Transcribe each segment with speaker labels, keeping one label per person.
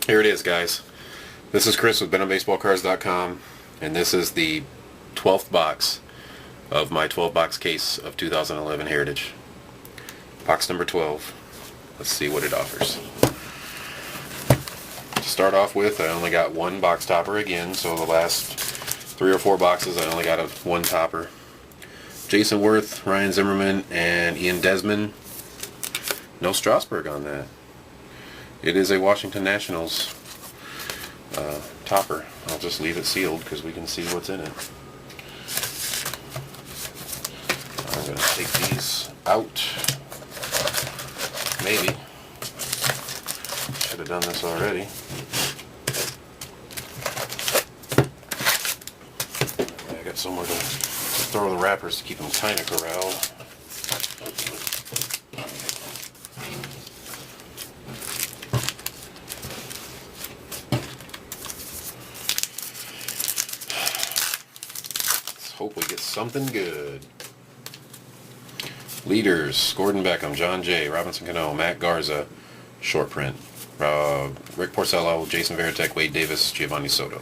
Speaker 1: Here it is, guys. This is Chris with BenonBaseballCards.com, and this is the 12th box of my 12-box case of 2011 Heritage. Box number 12. Let's see what it offers. To start off with, I only got one box topper again, so the last 3 or 4 boxes I only got one topper. Jason Worth, Ryan Zimmerman, and Ian Desmond. No Strasburg on that. It is a Washington Nationals topper. I'll just leave it sealed because we can see what's in it. I'm going to take these out. Maybe. Should have done this already. I got somewhere to throw the wrappers to keep them kind of corralled. Hope we get something good. Leaders: Gordon Beckham, John Jay, Robinson Cano, Matt Garza, short print. Rick Porcello, Jason Varitek, Wade Davis, Giovanni Soto.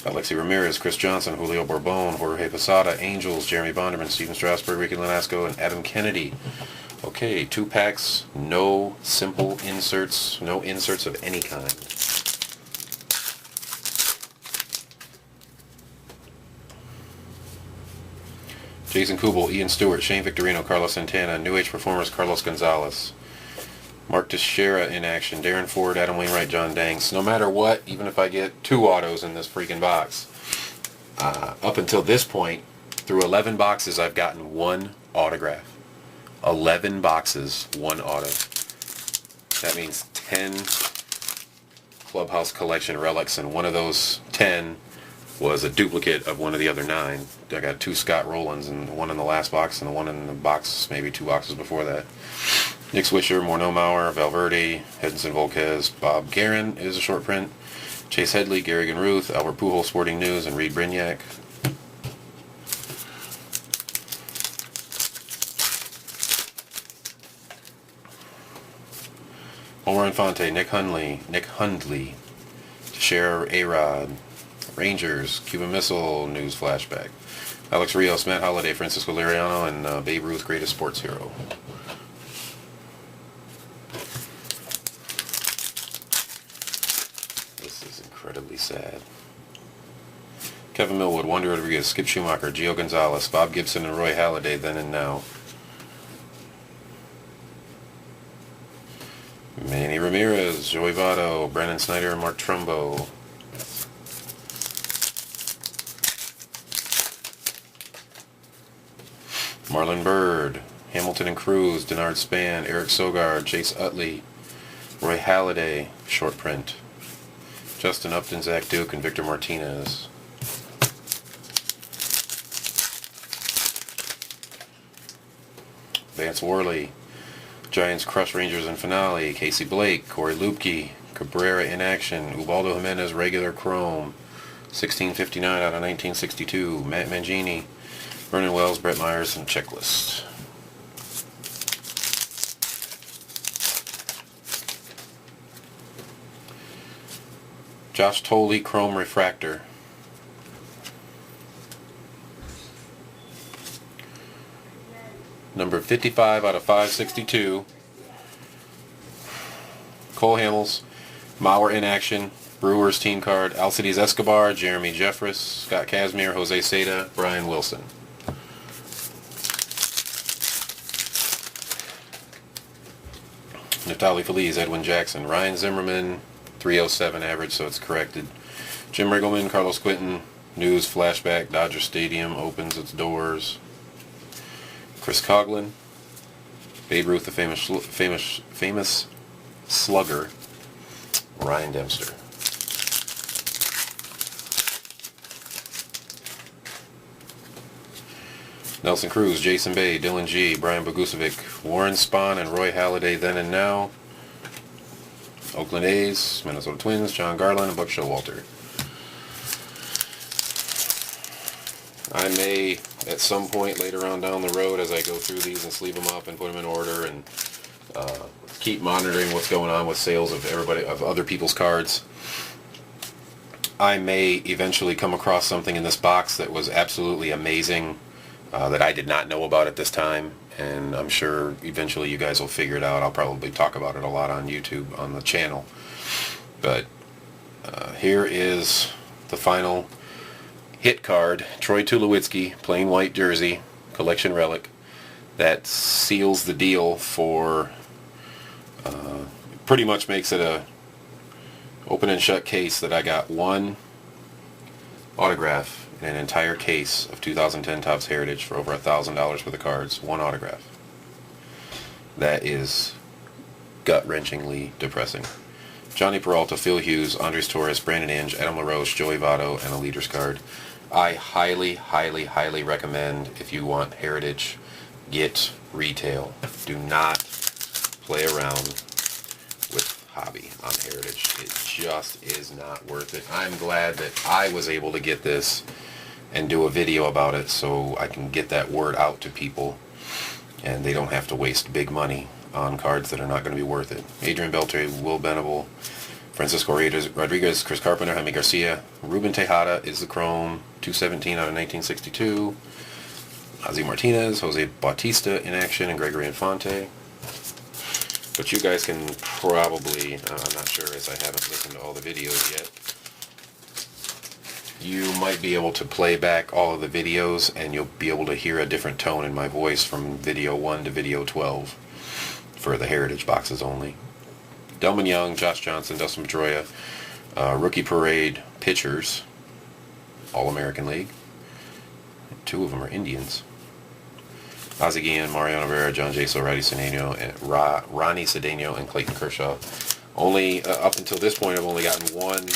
Speaker 1: Alexi Ramirez, Chris Johnson, Julio Bourbon, Jorge Posada, Angels, Jeremy Bonderman, Steven Strasburg, Ricky Lenasco, and Adam Kennedy. Okay, 2 packs, no simple inserts, no inserts of any kind. Jason Kubel, Ian Stewart, Shane Victorino, Carlos Santana, New Age Performers, Carlos Gonzalez. Mark Teixeira in action, Darren Ford, Adam Wainwright, John Danks. No matter what, even if I get 2 autos in this freaking box, up until this point, through 11 boxes, I've gotten 1 autograph. 11 boxes, 1 auto. That means 10 Clubhouse Collection relics, and one of those 10 was a duplicate of one of the other 9. I got 2 Scott Rowlands, and one in the last box, and the one in the box, maybe 2 boxes before that. Nick Swisher, Morneau Mauer, Valverde, Edinson Volquez, Bob Guerin is a short print. Chase Headley, Garrigan Ruth, Albert Pujols, Sporting News, and Reed Brignac. Omar Infante, Nick Hundley, Teixeira, A-Rod, Rangers, Cuban Missile, News Flashback. Alex Rios, Matt Holliday, Francisco Liriano, and Babe Ruth, Greatest Sports Hero. This is incredibly sad. Kevin Millwood, Wander Rodriguez, Skip Schumacher, Gio Gonzalez, Bob Gibson, and Roy Halladay, then and now. Manny Ramirez, Joey Votto, Brandon Snyder, and Mark Trumbo. Marlon Byrd, Hamilton and Cruz, Denard Span, Eric Sogard, Chase Utley, Roy Halladay, short print. Justin Upton, Zach Duke, and Victor Martinez. Vance Worley, Giants crush Rangers in finale. Casey Blake, Corey Lupke, Cabrera in action, Ubaldo Jimenez regular chrome, 1659 out of 1962. Matt Mangini, Vernon Wells, Brett Myers, and checklist. Josh Tolley, chrome refractor. Number 55 out of 562. Cole Hamels, Mauer in action, Brewers team card, Alcides Escobar, Jeremy Jeffress, Scott Kazmir, Jose Seda, Brian Wilson. Neftali Feliz, Edwin Jackson, Ryan Zimmerman, 307 average, so it's corrected. Jim Riggleman, Carlos Quinton, News Flashback, Dodger Stadium opens its doors. Chris Coughlin, Babe Ruth, the famous slugger, Ryan Dempster. Nelson Cruz, Jason Bay, Dylan G, Brian Bogusevic, Warren Spahn, and Roy Halladay, then and now. Oakland A's, Minnesota Twins, John Garland, and Buck Showalter. I may at some point later on down the road, as I go through these and sleeve them up and put them in order and keep monitoring what's going on with sales of other people's cards, I may eventually come across something in this box that was absolutely amazing that I did not know about at this time, and I'm sure eventually you guys will figure it out. I'll probably talk about it a lot on YouTube on the channel. But here is the final hit card, Troy Tulowitzki, plain white jersey, collection relic. That seals the deal for, pretty much makes it a open and shut case that I got one autograph in an entire case of 2010 Topps Heritage for over $1,000 for the cards. One autograph. That is gut-wrenchingly depressing. Johnny Peralta, Phil Hughes, Andres Torres, Brandon Inge, Adam LaRoche, Joey Votto, and a leader's card. I highly, highly, highly recommend, if you want Heritage, get retail. Do not play around with hobby on Heritage. It just is not worth it. I'm glad that I was able to get this and do a video about it so I can get that word out to people and they don't have to waste big money on cards that are not going to be worth it. Adrian Beltre, Will Benable, Francisco Rodriguez, Chris Carpenter, Jaime Garcia, Ruben Tejada is the Chrome, 217 out of 1962. Ozzie Martinez, Jose Bautista in action, and Gregory Infante. But you guys can probably, I'm not sure as I haven't listened to all the videos yet, you might be able to play back all of the videos and you'll be able to hear a different tone in my voice from video 1 to video 12 for the Heritage boxes only. Delman Young, Josh Johnson, Dustin Pedroia, Rookie Parade pitchers, All-American League. 2 of them are Indians. Ozzie Guillen, Mariano Rivera, John Jaso, Ronnie Cedeno, and Clayton Kershaw. Only up until this point, I've only gotten one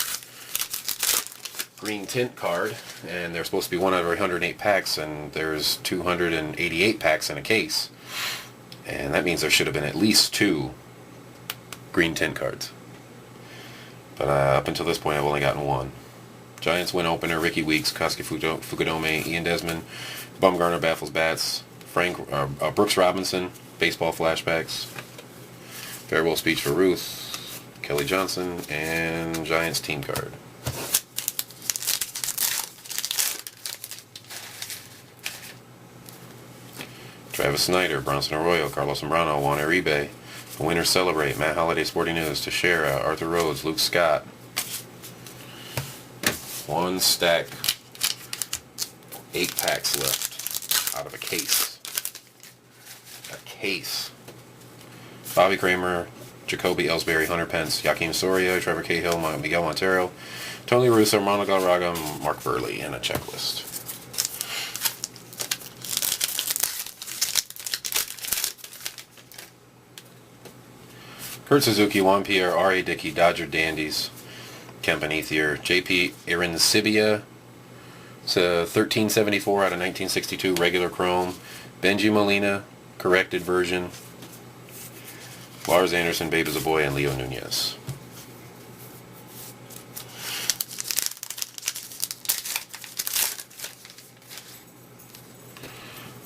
Speaker 1: green tint card, and there's supposed to be one out of 108 packs, and there's 288 packs in a case, and that means there should have been at least 2 green tint cards. But up until this point, I've only gotten one. Giants win opener: Ricky Weeks, Kosuke Fukudome, Ian Desmond, Bumgarner baffles bats, Brooks Robinson, baseball flashbacks, farewell speech for Ruth, Kelly Johnson, and Giants team card. Travis Snyder, Bronson Arroyo, Carlos Zambrano, Juan Uribe. The winners celebrate: Matt Holliday, Sporting News, Teixeira, Arthur Rhodes, Luke Scott. One stack, 8 packs left out of a case. A case. Bobby Kramer, Jacoby Ellsbury, Hunter Pence, Joaquin Soria, Trevor Cahill, Miguel Montero, Tony Russo, Ronald Galarraga, Mark Burley, and a checklist. Kurt Suzuki, Juan Pierre, R.A. Dickey, Dodger Dandies, Kemp and Ethier, J.P. Irinsibia, it's a 1374 out of 1962 regular chrome, Benji Molina, corrected version, Lars Anderson, Babe is a Boy, and Leo Nunez.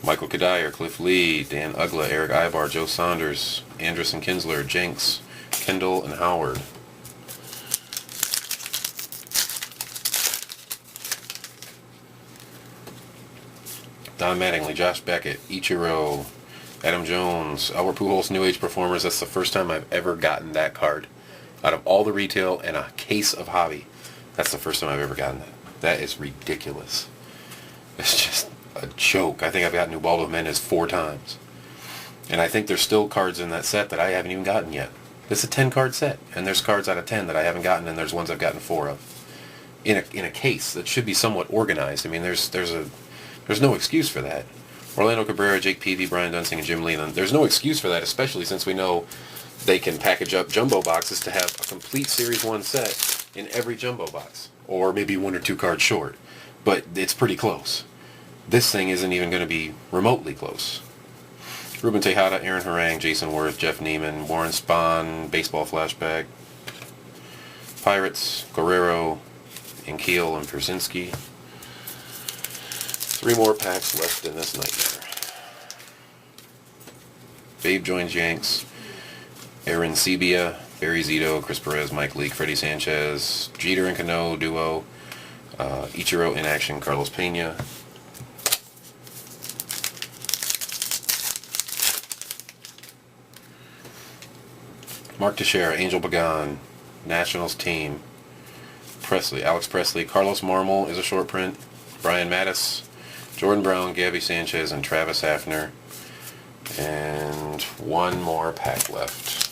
Speaker 1: Michael Kadire, Cliff Lee, Dan Ugla, Eric Ibar, Joe Saunders, Anderson Kinsler, Jenks, Kendall, and Howard. Don Mattingly, Josh Beckett, Ichiro, Adam Jones, Albert Pujols, New Age Performers. That's the first time I've ever gotten that card. Out of all the retail and a case of hobby, that's the first time I've ever gotten that. That is ridiculous. It's just a joke. I think I've gotten Ubaldo Jimenez 4 times. And I think there's still cards in that set that I haven't even gotten yet. It's a 10-card set, and there's cards out of 10 that I haven't gotten, and there's ones I've gotten 4 of. In a case that should be somewhat organized. I mean, there's no excuse for that. Orlando Cabrera, Jake Peavy, Brian Dunsing, and Jim Leland. There's no excuse for that, especially since we know they can package up jumbo boxes to have a complete Series 1 set in every jumbo box. Or maybe 1 or 2 cards short. But it's pretty close. This thing isn't even going to be remotely close. Ruben Tejada, Aaron Harang, Jason Worth, Jeff Neiman, Warren Spahn, Baseball Flashback, Pirates, Guerrero, Inkiel, and Persinski. 3 more packs left in this nightmare. Babe joins Yanks. Aaron Sebia, Barry Zito, Chris Perez, Mike Leake, Freddie Sanchez, Jeter and Cano duo, Ichiro in action, Carlos Pena. Mark Teixeira, Angel Pagan, Nationals team. Presley, Alex Presley, Carlos Marmol is a short print. Brian Mattis, Jordan Brown, Gabby Sanchez, and Travis Hafner. And 1 more pack left.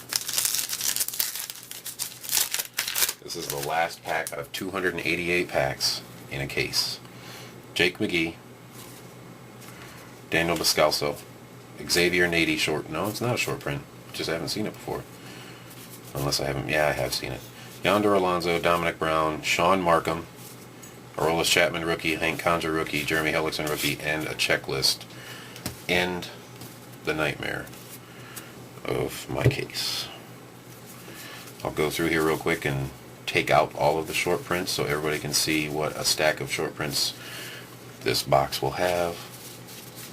Speaker 1: This is the last pack out of 288 packs in a case. Jake McGee, Daniel Descalso, Xavier Nady short. No, it's not a short print. Just haven't seen it before. Unless I haven't. Yeah, I have seen it. Yonder Alonso, Dominic Brown, Sean Markham, Aroldis Chapman rookie, Hank Conjure rookie, Jeremy Hellickson rookie, and a checklist. End the nightmare of my case. I'll go through here real quick and take out all of the short prints so everybody can see what a stack of short prints this box will have.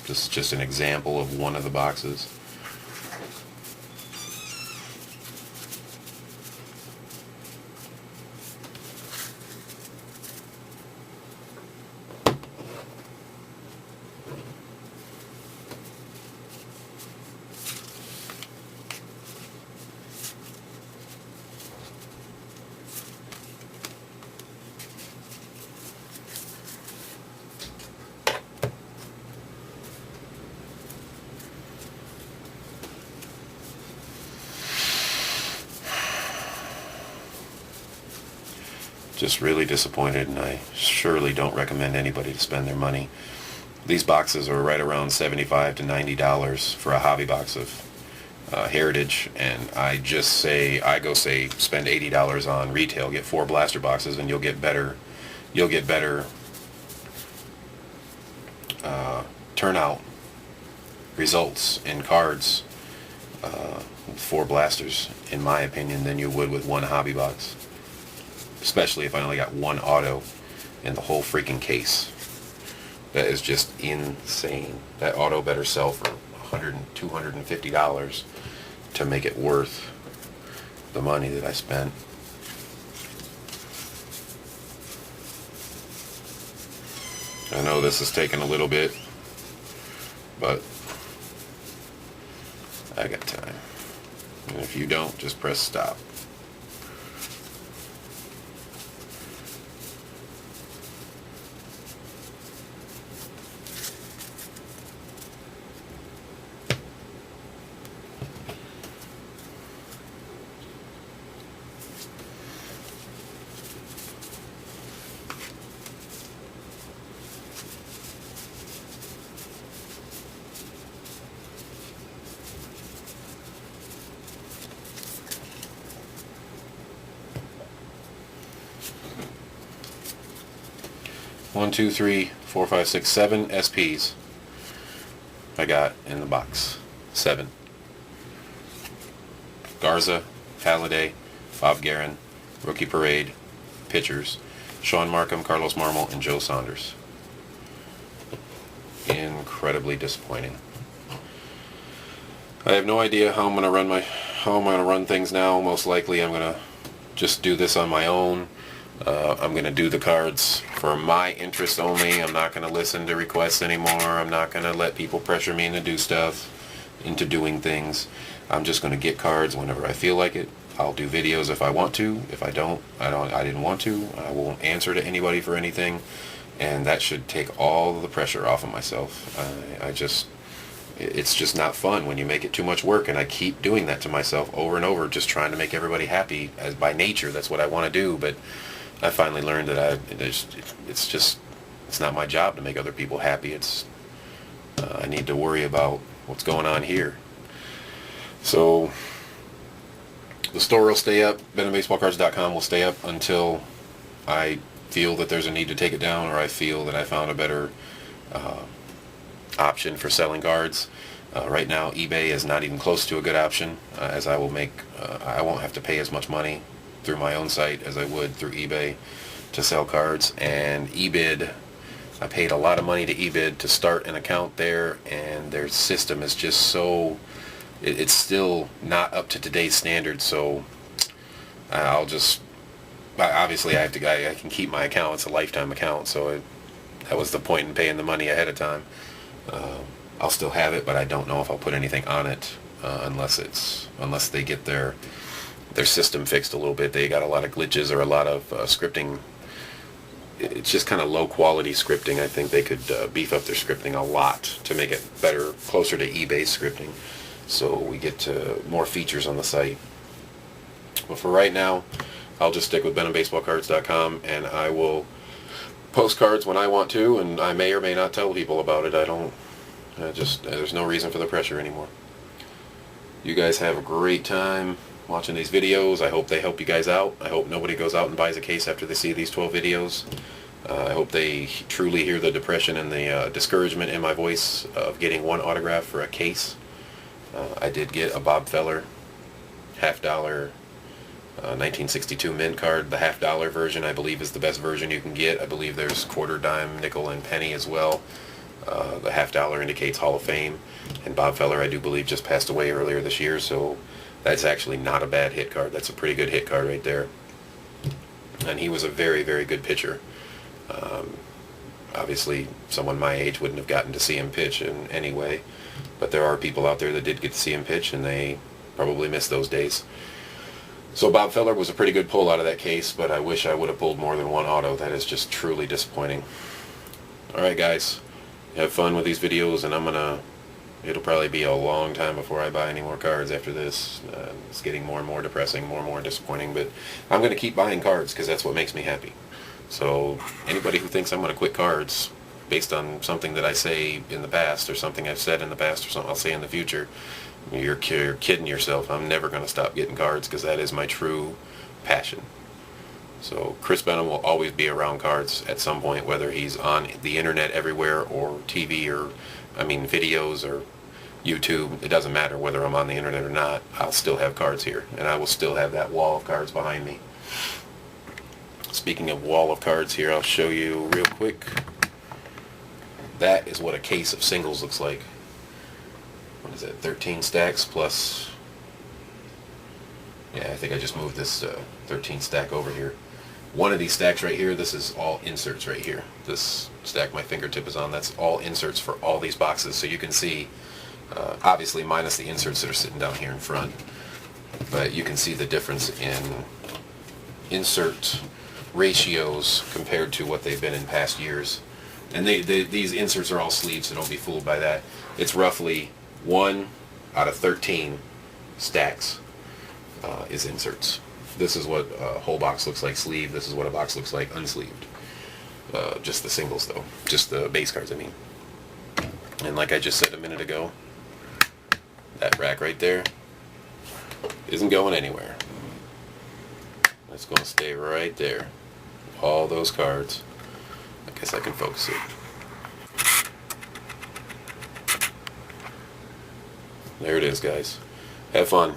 Speaker 1: This is just an example of one of the boxes. Just really disappointed, and I surely don't recommend anybody to spend their money. These boxes are right around $75 to $90 for a hobby box of Heritage, and I go say spend $80 on retail, get 4 blaster boxes, and you'll get better turnout results in cards with 4 blasters, in my opinion, than you would with 1 hobby box. Especially if I only got 1 auto in the whole freaking case. That is just insane. That auto better sell for $100 and $250 to make it worth the money that I spent. I know this is taking a little bit, but I got time. And if you don't, just press stop. One, two, three, four, five, six, 7 SPs I got in the box. 7. Garza, Halladay, Bob Guerin, Rookie Parade, pitchers, Sean Markham, Carlos Marmol, and Joe Saunders. Incredibly disappointing. I have no idea how I'm going to run things now. Most likely I'm going to just do this on my own. I'm going to do the cards for my interest only. I'm not going to listen to requests anymore. I'm not going to let people pressure me into doing things. I'm just going to get cards whenever I feel like it. I'll do videos if I want to. If I don't, I didn't want to. I won't answer to anybody for anything. And that should take all the pressure off of myself. It's just not fun when you make it too much work, and I keep doing that to myself over and over, just trying to make everybody happy. As by nature, that's what I want to do, but I finally learned that it's not my job to make other people happy. I need to worry about what's going on here. So the store will stay up. BentonBaseballCards.com will stay up until I feel that there's a need to take it down, or I feel that I found a better option for selling cards. Right now, eBay is not even close to a good option, as I won't have to pay as much money through my own site as I would through eBay to sell cards, and eBid I paid a lot of money to eBid to start an account there, and their system is just so, it's still not up to today's standards. So I'll just, obviously I can keep my account. It's a lifetime account, so that was the point in paying the money ahead of time. I'll still have it, but I don't know if I'll put anything on it unless they get their system fixed a little bit. They got a lot of glitches or a lot of scripting. It's just kind of low quality scripting. I think they could beef up their scripting a lot to make it better, closer to eBay scripting, so we get more features on the site. But for right now, I'll just stick with BenhamBaseballCards.com, and I will post cards when I want to, and I may or may not tell people about it. There's no reason for the pressure anymore. You guys have a great time watching these videos. I hope they help you guys out. I hope nobody goes out and buys a case after they see these 12 videos. I hope they truly hear the depression and the discouragement in my voice of getting one autograph for a case. I did get a Bob Feller $50 1962 mint card. The $50 version, I believe, is the best version you can get. I believe there's quarter, dime, nickel, and penny as well. The $50 indicates Hall of Fame, and Bob Feller, I do believe, just passed away earlier this year, so that's actually not a bad hit card. That's a pretty good hit card right there. And he was a very, very good pitcher. Obviously, someone my age wouldn't have gotten to see him pitch in any way, but there are people out there that did get to see him pitch, and they probably missed those days. So Bob Feller was a pretty good pull out of that case, but I wish I would have pulled more than one auto. That is just truly disappointing. Alright guys, have fun with these videos, and it'll probably be a long time before I buy any more cards after this. It's getting more and more depressing, more and more disappointing, but I'm going to keep buying cards because that's what makes me happy. So anybody who thinks I'm going to quit cards based on something that I say in the past, or something I've said in the past, or something I'll say in the future, you're kidding yourself. I'm never going to stop getting cards because that is my true passion. So Chris Benham will always be around cards at some point, whether he's on the internet everywhere, or TV, or videos, or YouTube. It doesn't matter whether I'm on the internet or not. I'll still have cards here, and I will still have that wall of cards behind me. Speaking of wall of cards here, I'll show you real quick. That is what a case of singles looks like. What is that, 13 stacks plus, yeah, I think I just moved this 13 stack over here. One of these stacks right here, this is all inserts right here. This stack my fingertip is on, that's all inserts for all these boxes. So you can see, obviously minus the inserts that are sitting down here in front, but you can see the difference in insert ratios compared to what they've been in past years. And these inserts are all sleeves, so don't be fooled by that. It's roughly 1 out of 13 stacks is inserts. This is what a whole box looks like sleeve. This is what a box looks like unsleeved. Just the singles though. Just the base cards, I mean. And like I just said a minute ago, that rack right there isn't going anywhere. It's going to stay right there. All those cards. I guess I can focus it. There it is, guys. Have fun.